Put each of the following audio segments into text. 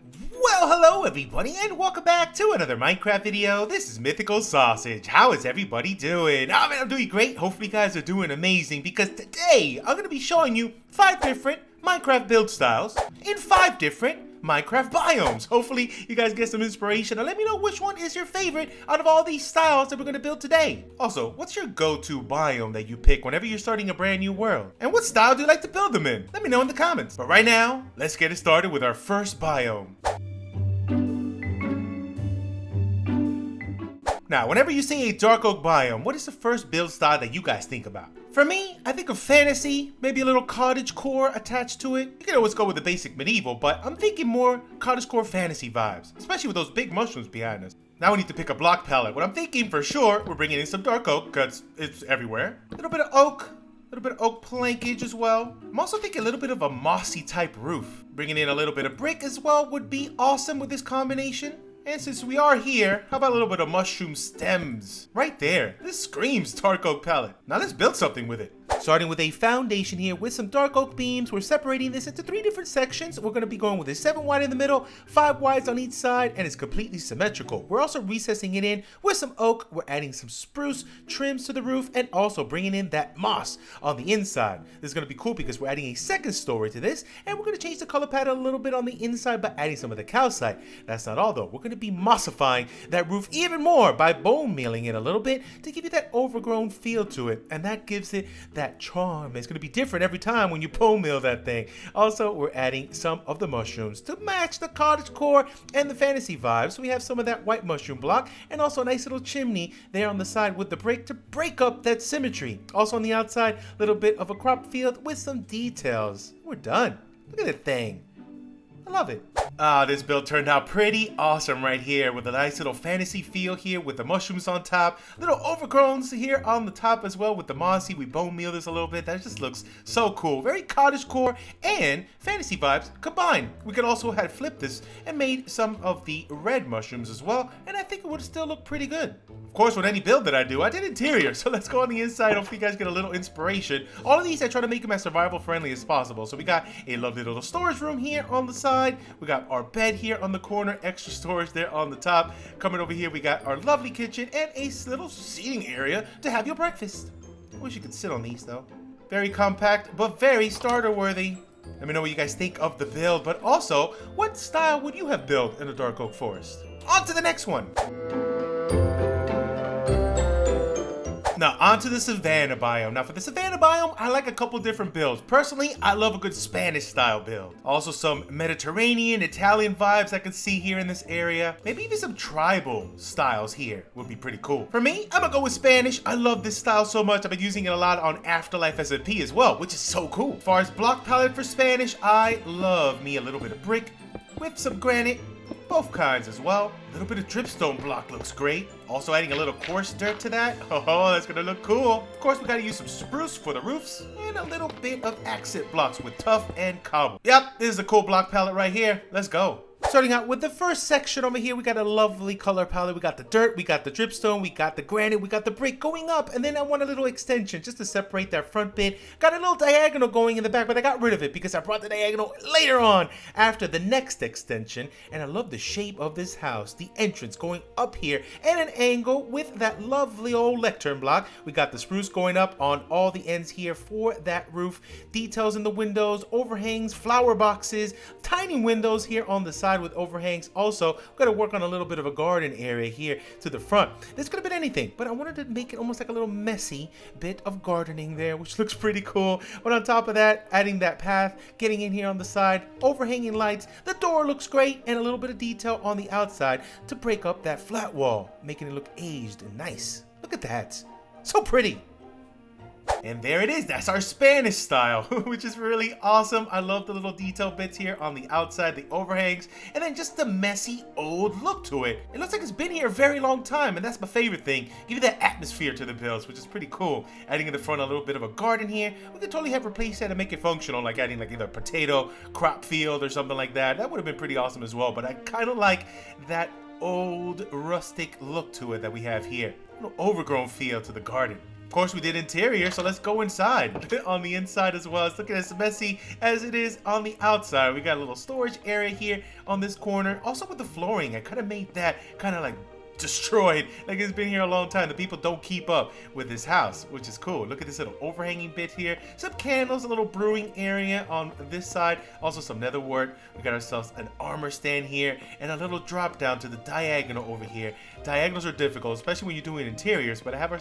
Well, hello everybody, and welcome back to another Minecraft video. This is Mythical Sausage. How is everybody doing? Oh man, I'm doing great. Hopefully you guys are doing amazing, because today I'm going to be showing you 5 different Minecraft build styles in 5 different Minecraft biomes. Hopefully you guys get some inspiration, and let me know which one is your favorite out of all these styles that we're going to build today. Also, what's your go-to biome that you pick whenever you're starting a brand new world? And what style do you like to build them in? Let me know in the comments. But right now, let's get it started with our first biome. Now, whenever you say a dark oak biome, what is the first build style that you guys think about? For me, I think of fantasy, maybe a little cottage core attached to it. You can always go with the basic medieval, but I'm thinking more cottage core fantasy vibes, especially with those big mushrooms behind us. Now we need to pick a block palette. What I'm thinking for sure, we're bringing in some dark oak, because it's everywhere. A little bit of oak plankage as well. I'm also thinking a little bit of a mossy type roof. Bringing in a little bit of brick as well would be awesome with this combination. And since we are here, how about a little bit of mushroom stems? Right there. This screams dark oak palette. Now let's build something with it. Starting with a foundation here with some dark oak beams. We're separating this into 3 different sections. We're going to be going with a 7 wide in the middle, 5 wides on each side, and it's completely symmetrical. We're also recessing it in with some oak. We're adding some spruce trims to the roof and also bringing in that moss on the inside. This is going to be cool because we're adding a second story to this, and we're going to change the color pattern a little bit on the inside by adding some of the calcite. That's not all though. We're going to be mossifying that roof even more by bone mealing it a little bit to give you that overgrown feel to it, and that gives it that charm. It's going to be different every time when you bone meal that thing. Also, we're adding some of the mushrooms to match the cottage core and the fantasy vibes. So we have some of that white mushroom block and also a nice little chimney there on the side with the brick to break up that symmetry. Also on the outside, a little bit of a crop field with some details. We're done. Look at that thing. I love it. This build turned out pretty awesome right here with a nice little fantasy feel here with the mushrooms on top. Little overgrowns here on the top as well with the mossy. We bone meal this a little bit. That just looks so cool. Very cottage core and fantasy vibes combined. We could also have flipped this and made some of the red mushrooms as well, and I think it would still look pretty good. Of course, with any build that I do, I did interior, so let's go on the inside. Hopefully you guys get a little inspiration. All of these I try to make them as survival friendly as possible. So we got a lovely little storage room here on the side. We got our bed here on the corner, extra storage there on the top. Coming over here, we got our lovely kitchen and a little seating area to have your breakfast. I wish you could sit on these though. Very compact, but very starter worthy. Let me know what you guys think of the build, but also, what style would you have built in a dark oak forest? On to the next one. Now, onto the Savanna biome. Now, for the Savanna biome, I like a couple different builds. Personally, I love a good Spanish style build. Also, some Mediterranean, Italian vibes I could see here in this area. Maybe even some tribal styles here would be pretty cool. For me, I'm gonna go with Spanish. I love this style so much. I've been using it a lot on Afterlife SMP as well, which is so cool. As far as block palette for Spanish, I love me a little bit of brick with some granite. Both kinds as well. A little bit of dripstone block looks great. Also adding a little coarse dirt to that. Oh, that's gonna look cool. Of course, we gotta use some spruce for the roofs and a little bit of accent blocks with tuff and cobble. Yep, this is a cool block palette right here. Let's go. Starting out with the first section over here, we got a lovely color palette. We got the dirt, we got the dripstone, we got the granite, we got the brick going up, and then I want a little extension just to separate that front bit. Got a little diagonal going in the back, but I got rid of it because I brought the diagonal later on after the next extension. And I love the shape of this house, the entrance going up here at an angle with that lovely old lectern block. We got the spruce going up on all the ends here for that roof. Details in the windows, overhangs, flower boxes, tiny windows here on the side with overhangs. Also, we've got to work on a little bit of a garden area here to the front. This could have been anything, but I wanted to make it almost like a little messy bit of gardening there, which looks pretty cool. But on top of that, adding that path, getting in here on the side, overhanging lights, the door looks great, and a little bit of detail on the outside to break up that flat wall, making it look aged and nice. Look at that. So pretty. And there it is. That's our Spanish style, which is really awesome. I love the little detail bits here on the outside, the overhangs, and then just the messy old look to it. It looks like it's been here a very long time, and that's my favorite thing. Give you that atmosphere to the builds, which is pretty cool. Adding in the front a little bit of a garden here. We could totally have replaced that and make it functional, like adding like either a potato crop field or something like that. That would have been pretty awesome as well, but I kind of like that old rustic look to it that we have here. A little overgrown feel to the garden. Of course, we did interior, so let's go inside. On the inside as well, it's looking as messy as it is on the outside. We got a little storage area here on this corner. Also with the flooring, I kind of made that kind of like destroyed, like it's been here a long time. The people don't keep up with this house, which is cool. Look at this little overhanging bit here, some candles, a little brewing area on this side, also some nether wart. We got ourselves an armor stand here and a little drop down to the diagonal over here. Diagonals are difficult, especially when you're doing interiors, but I have a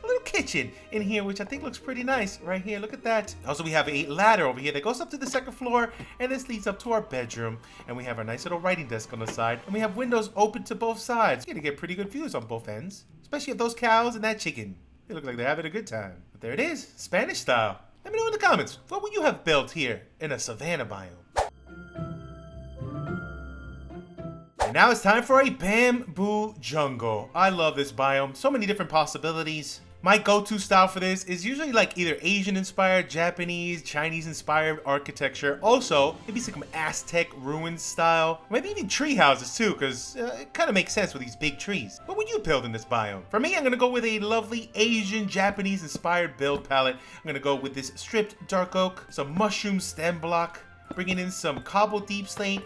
little kitchen in here, which I think looks pretty nice right here. Look at that. Also, we have a ladder over here that goes up to the second floor, and this leads up to our bedroom. And we have our nice little writing desk on the side, and we have windows open to both sides. You're gonna get pretty good views on both ends, especially of those cows and that chicken. They look like they're having a good time. But there it is, Spanish style. Let me know in the comments, what would you have built here in a savanna biome? And now it's time for a bamboo jungle. I love this biome, so many different possibilities. My go-to style for this is usually like either Asian inspired, Japanese, Chinese inspired architecture. Also, maybe some Aztec ruin style. Maybe even tree houses too, because it kind of makes sense with these big trees. What would you build in this biome? For me, I'm going to go with a lovely Asian, Japanese inspired build palette. I'm going to go with this stripped dark oak, some mushroom stem block, bringing in some cobble deep slate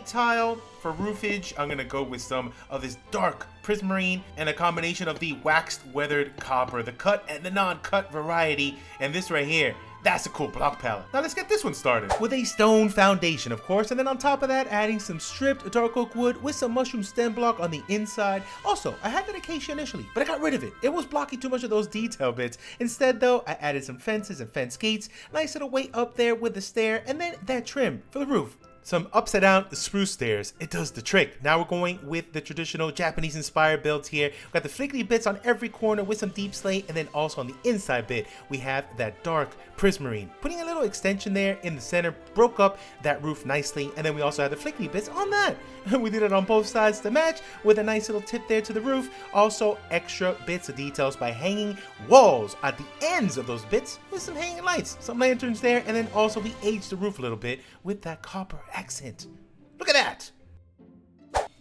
tile for roofage. I'm gonna go with some of this dark prismarine and a combination of the waxed weathered copper, the cut and the non-cut variety. And this right here, that's a cool block palette. Now let's get this one started with a stone foundation, of course, and then on top of that, adding some stripped dark oak wood with some mushroom stem block on the inside. Also, I had that acacia initially, but I got rid of it. It was blocking too much of those detail bits. Instead, though, I added some fences and fence gates, nice little way up there with the stair, and then that trim for the roof. Some upside down spruce stairs. It does the trick. Now we're going with the traditional Japanese inspired builds here. We've got the flickry bits on every corner with some deep slate, and then also on the inside bit, we have that dark prismarine. Putting a little extension there in the center, broke up that roof nicely, and then we also have the flickry bits on that. We did it on both sides to match with a nice little tip there to the roof. Also extra bits of details by hanging walls at the ends of those bits with some hanging lights, some lanterns there, and then also we aged the roof a little bit with that copper accent. Look at that.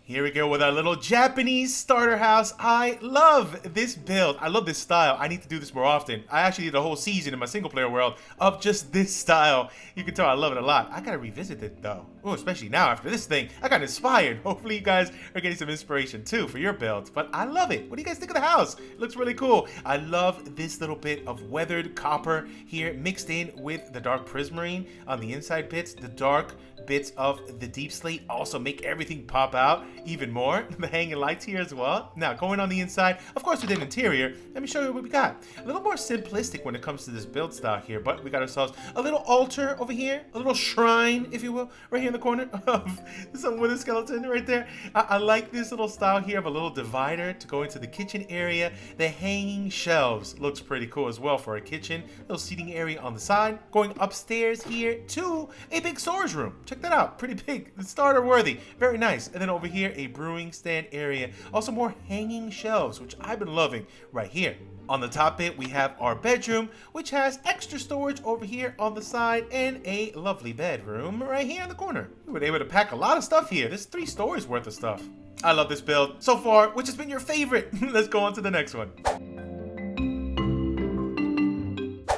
Here we go with our little Japanese starter house. I love this build. I love this style. I need to do this more often. I actually did a whole season in my single player world of just this style. You can tell I love it a lot. I gotta revisit it though. Oh, especially now after this thing. I got inspired. Hopefully you guys are getting some inspiration too for your builds. But I love it. What do you guys think of the house? It looks really cool. I love this little bit of weathered copper here mixed in with the dark prismarine on the inside bits. The dark bits of the deep slate also make everything pop out even more. The hanging lights here as well. Now going on the inside, of course we did interior. Let me show you what we got. A little more simplistic when it comes to this build style here, but we got ourselves a little altar over here, a little shrine, if you will, right here in the corner of some wooden skeleton right there. I like this little style here of a little divider to go into the kitchen area. The hanging shelves looks pretty cool as well for a kitchen. Little seating area on the side. Going upstairs here to a big storage room. Check that out, pretty big, starter worthy, very nice. And then over here, a brewing stand area. Also more hanging shelves, which I've been loving right here. On the top bit, we have our bedroom, which has extra storage over here on the side and a lovely bedroom right here in the corner. We were able to pack a lot of stuff here. There's 3 stories worth of stuff. I love this build so far. Which has been your favorite? Let's go on to the next one.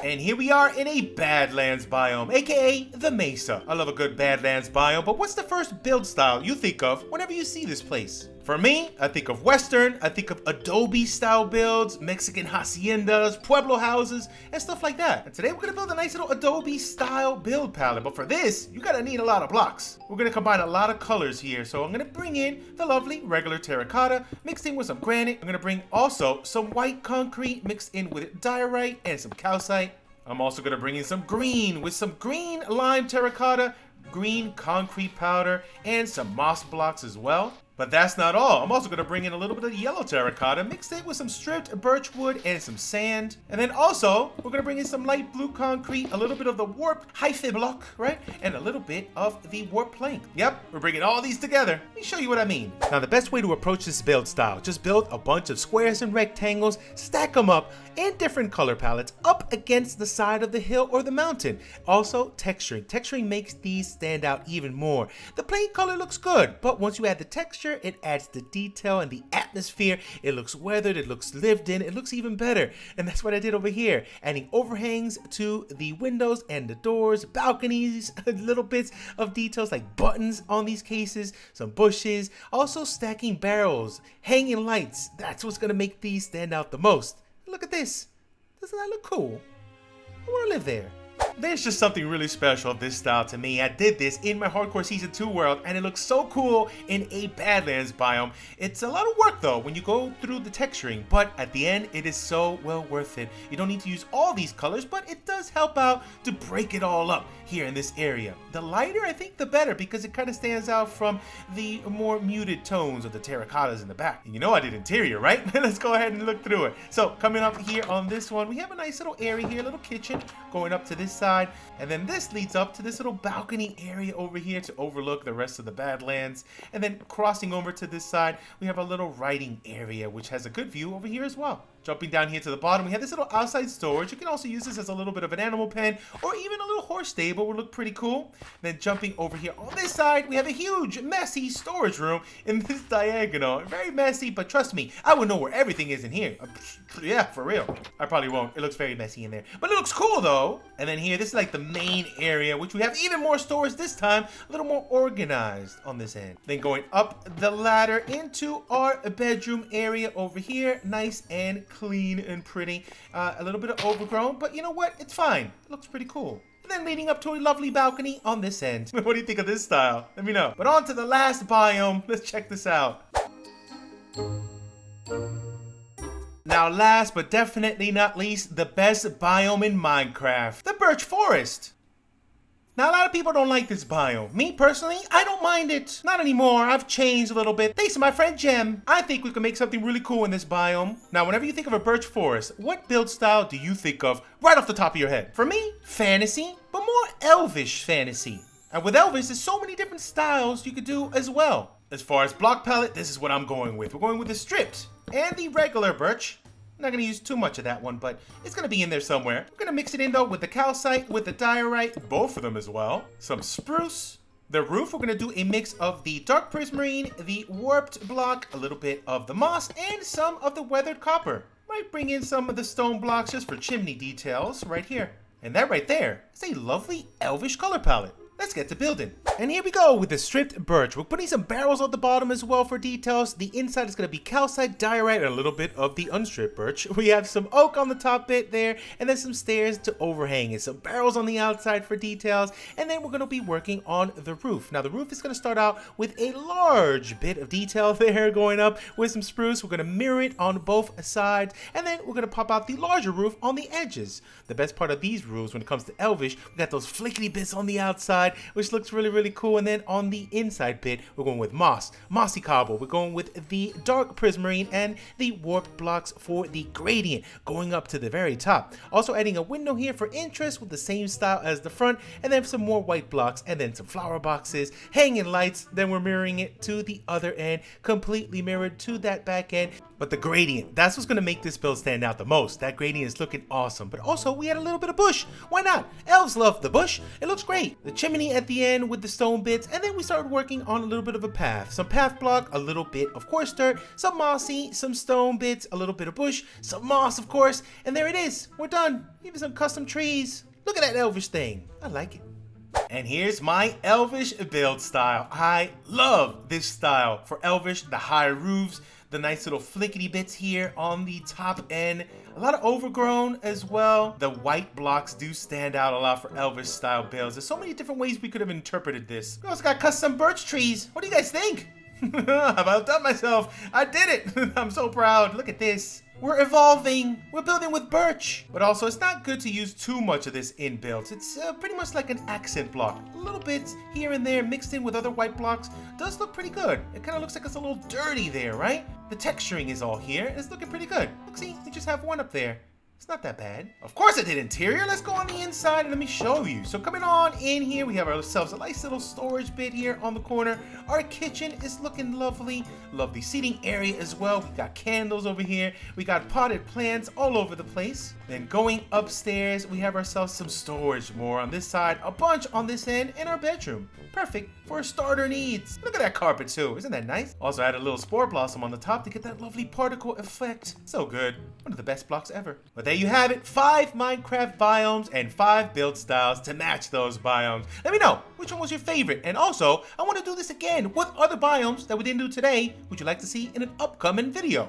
And here we are in a Badlands biome, aka the Mesa. I love a good Badlands biome, but what's the first build style you think of whenever you see this place? For me, I think of Western, I think of Adobe style builds, Mexican haciendas, Pueblo houses, and stuff like that. And today we're gonna build a nice little Adobe style build palette, but for this, you're gonna need a lot of blocks. We're gonna combine a lot of colors here, so I'm gonna bring in the lovely regular terracotta, mixed in with some granite. I'm gonna bring also some white concrete mixed in with diorite and some calcite. I'm also gonna bring in some green with some green lime terracotta, green concrete powder, and some moss blocks as well. But that's not all. I'm also gonna bring in a little bit of yellow terracotta, mixed in with some stripped birch wood and some sand. And then also, we're gonna bring in some light blue concrete, a little bit of the warped hyphae block, right? And a little bit of the warped plank. Yep, we're bringing all these together. Let me show you what I mean. Now, the best way to approach this build style, just build a bunch of squares and rectangles, stack them up in different color palettes up against the side of the hill or the mountain. Also, texturing. Texturing makes these stand out even more. The plain color looks good, but once you add the texture texture, it adds the detail and the atmosphere. It looks weathered, it looks lived in, it looks even better. And that's what I did over here, adding overhangs to the windows and the doors, balconies, little bits of details like buttons on these cases, some bushes, also stacking barrels, hanging lights. That's what's gonna make these stand out the most. Look at this. Doesn't that look cool? I wanna live there. There's just something really special of this style to me. I did this in my Hardcore Season 2 world, and it looks so cool in a Badlands biome. It's a lot of work though when you go through the texturing, but at the end it is so well worth it. You don't need to use all these colors, but it does help out to break it all up here in this area. The lighter, I think, the better, because it kind of stands out from the more muted tones of the terracottas in the back. And you know I did interior, right? Let's go ahead and look through it. So coming up here on this one, we have a nice little area here, little kitchen going up to this side, and then this leads up to this little balcony area over here to overlook the rest of the Badlands. And then crossing over to this side, we have a little writing area which has a good view over here as well. Jumping down here to the bottom, we have this little outside storage. You can also use this as a little bit of an animal pen or even a little horse stable would look pretty cool. Then jumping over here on this side, we have a huge, messy storage room in this diagonal. Very messy, but trust me, I would know where everything is in here. Yeah, for real. I probably won't. It looks very messy in there. But it looks cool though. And then here, this is like the main area, which we have even more storage this time, a little more organized on this end. Then going up the ladder into our bedroom area over here, nice and clean and pretty. A little bit of overgrown, but you know what? It's fine. It looks pretty cool. And then leading up to a lovely balcony on this end. What do you think of this style? Let me know. But on to the last biome. Let's check this out. Now last but definitely not least, the best biome in Minecraft, the Birch Forest. Now a lot of people don't like this biome. Me personally, I don't mind it. Not anymore, I've changed a little bit. Thanks to my friend Jem, I think we can make something really cool in this biome. Now whenever you think of a Birch Forest, what build style do you think of right off the top of your head? For me, fantasy, but more Elvish fantasy. And with Elvish, there's so many different styles you could do as well. As far as block palette, this is what I'm going with. We're going with the stripped and the regular birch. I'm not going to use too much of that one, but it's going to be in there somewhere. We're going to mix it in though with the calcite, with the diorite, both of them as well. Some spruce. The roof, we're going to do a mix of the dark prismarine, the warped block, a little bit of the moss, and some of the weathered copper. Might bring in some of the stone blocks just for chimney details right here. And that right there is a lovely Elvish color palette. Let's get to building. And here we go with the stripped birch. We're putting some barrels on the bottom as well for details. The inside is going to be calcite, diorite, and a little bit of the unstripped birch. We have some oak on the top bit there, and then some stairs to overhang and some barrels on the outside for details. And then we're going to be working on the roof. Now the roof is going to start out with a large bit of detail there going up with some spruce. We're going to mirror it on both sides, and then we're going to pop out the larger roof on the edges. The best part of these roofs when it comes to Elvish, we got those flickety bits on the outside, which looks really cool. And then on the inside bit, we're going with mossy cobble. We're going with the dark prismarine and the warped blocks for the gradient going up to the very top. Also adding a window here for interest with the same style as the front, and then some more white blocks, and then some flower boxes, hanging lights. Then we're mirroring it to the other end, completely mirrored to that back end. But the gradient, that's what's gonna make this build stand out the most. That gradient is looking awesome. But also we had a little bit of bush. Why not? Elves love the bush. It looks great. The chimney at the end with the stone bits, and then we started working on a little bit of a path. Some path block, a little bit of coarse dirt, some mossy, some stone bits, a little bit of bush, some moss of course, and there it is. We're done. Even some custom trees. Look at that Elvish thing. I like it. And here's my Elvish build style. I love this style for Elvish, the high roofs, the nice little flickety bits here on the top end. A lot of overgrown as well. The white blocks do stand out a lot for Elvish style builds. There's so many different ways we could have interpreted this. We also got custom birch trees. What do you guys think? I've outdone myself. I did it. I'm so proud. Look at this. We're evolving. We're building with birch. But also, it's not good to use too much of this in builds. It's pretty much like an accent block. A little bits here and there mixed in with other white blocks. Does look pretty good. It kind of looks like it's a little dirty there, right? The texturing is all here. It's looking pretty good. Look, see, we just have one up there. It's not that bad. Of course I did interior. Let's go on the inside and let me show you. So coming on in here, we have ourselves a nice little storage bit here on the corner. Our kitchen is looking lovely. Lovely seating area as well. We got candles over here. We got potted plants all over the place. Then going upstairs, we have ourselves some storage. More on this side, a bunch on this end, and our bedroom. Perfect for starter needs. Look at that carpet too, isn't that nice? Also add a little spore blossom on the top to get that lovely particle effect. So good, one of the best blocks ever. But there you have it, 5 Minecraft biomes and 5 build styles to match those biomes. Let me know, which one was your favorite? And also, I want to do this again. What other biomes that we didn't do today would you like to see in an upcoming video?